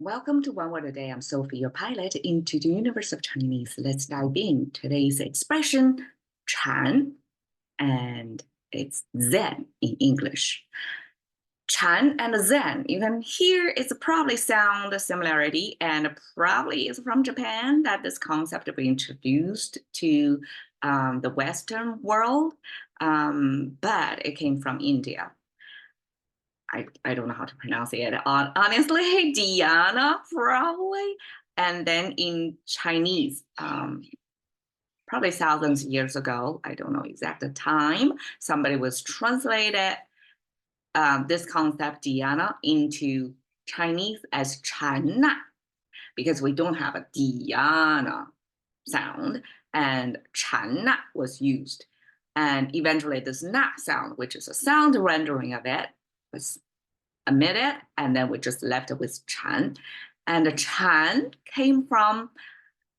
Welcome to One Word a Day. I'm Sophie, your pilot into the universe of Chinese. Let's dive in. Today's expression, Chan, and it's Zen in English. Chan and Zen, even here it's probably sound a similarity, and probably is from Japan that this concept was introduced to the Western world, but it came from India. I don't know how to pronounce it. Honestly, Diana probably. And then in Chinese, probably thousands of years ago, I don't know exact time, somebody was translated this concept Diana into Chinese as Chana, because we don't have a Diana sound, and Chana was used. And eventually this na sound, which is a sound rendering of it, was omitted, and then we just left it with Chan. And the Chan came from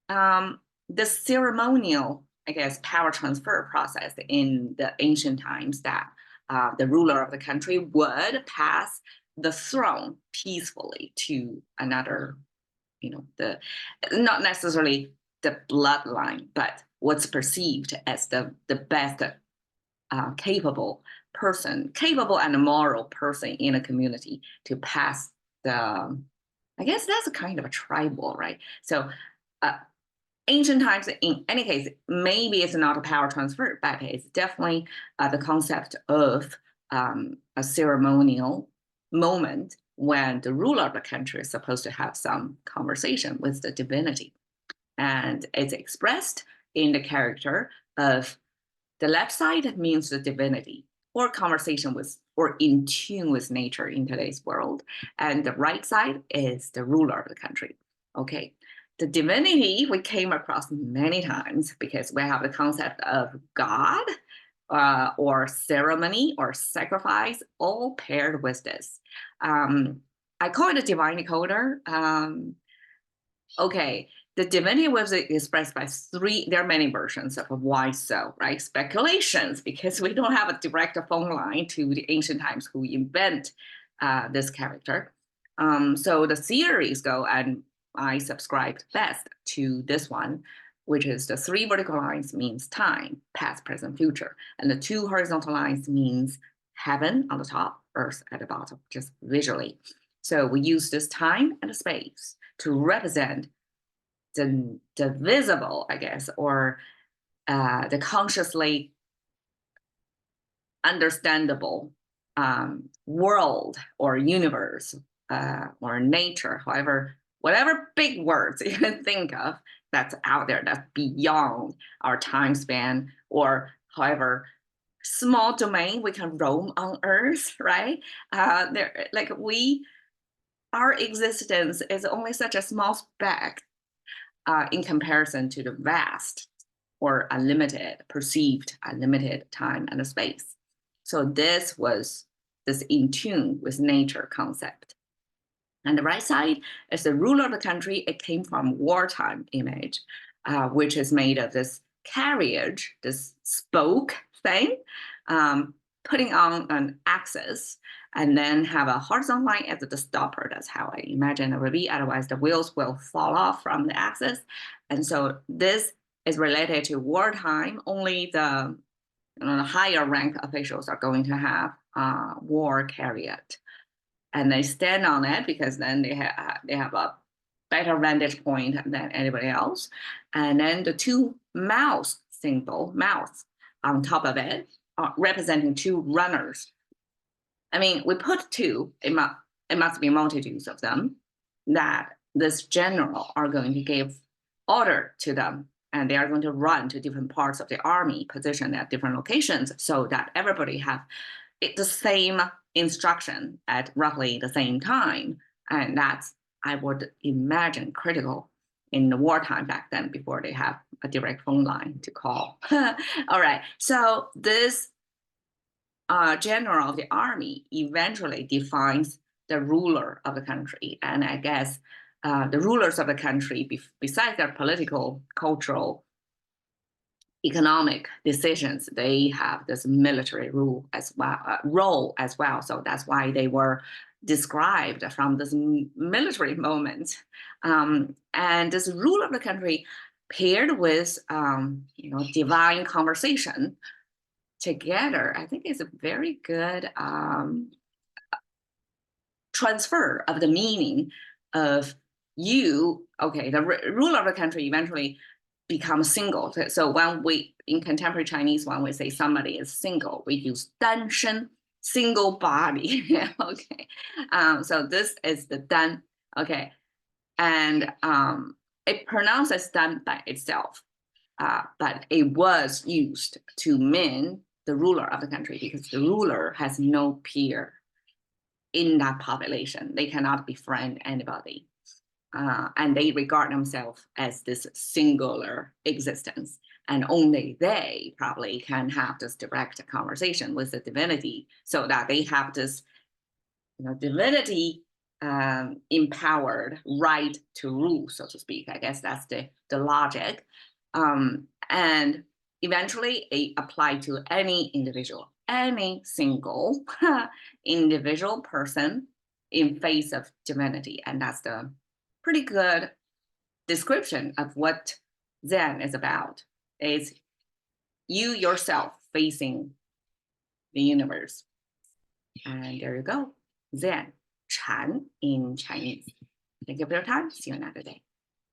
the ceremonial, I guess, power transfer process in the ancient times that the ruler of the country would pass the throne peacefully to another, not necessarily the bloodline, but what's perceived as the best capable and moral person in a community to pass I guess that's a kind of a tribal, right? So ancient times, in any case, maybe it's not a power transfer, but it's definitely the concept of a ceremonial moment when the ruler of the country is supposed to have some conversation with the divinity. And it's expressed in the character of the left side means the divinity or conversation with or in tune with nature in today's world. And the right side is the ruler of the country. Okay. The divinity we came across many times because we have the concept of God or ceremony or sacrifice, all paired with this. I call it a divine decoder. Okay, the divinity was expressed by there are many versions of why so, right? Speculations, because we don't have a direct phone line to the ancient times who invent this character. So the theories go, and I subscribed best to this one, which is the 3 vertical lines means time, past, present, future. And the 2 horizontal lines means heaven on the top, earth at the bottom, just visually. So we use this time and the space to represent the visible, I guess, or the consciously understandable world or universe or nature, however, whatever big words you can think of that's out there, that's beyond our time span, or however small domain we can roam on Earth, right? Our existence is only such a small speck in comparison to the vast or perceived unlimited time and space. So this was this in tune with nature concept. And the right side is the ruler of the country. It came from wartime image, which is made of this carriage, this spoke thing, putting on an axis, and then have a horizontal line as the stopper. That's how I imagine it would be. Otherwise, the wheels will fall off from the axis. And so this is related to wartime. Only the higher rank officials are going to have war chariot. And they stand on it because then they have a better vantage point than anybody else. And then the 2 mouths on top of it, representing 2 runners. I mean, we put 2, it must be multitudes of them, that this general are going to give order to them, and they are going to run to different parts of the army, positioned at different locations, so that everybody have the same instruction at roughly the same time. And that's, I would imagine, critical in the wartime back then before they have a direct phone line to call. All right, so this general of the army eventually defines the ruler of the country. And I guess the rulers of the country, besides their political, cultural, economic decisions, they have this military role as well. So that's why they were described from this military moment. And this rule of the country paired with divine conversation together, I think is a very good transfer of the meaning of you. Okay, the ruler of the country eventually becomes single. So when we, in contemporary Chinese, when we say somebody is single, we use 单身, single body. Okay, so this is the 单. Okay, and it pronounces 单 by itself, but it was used to mean the ruler of the country because the ruler has no peer in that population. They cannot befriend anybody. And they regard themselves as this singular existence. And only they probably can have this direct conversation with the divinity so that they have this divinity empowered right to rule, so to speak. I guess that's the logic. And eventually it applied to any individual, any single individual person in face of divinity. And that's the pretty good description of what Zen is about. Is you yourself facing the universe. And there you go, Zen, Chan in Chinese. Thank you for your time. See you another day.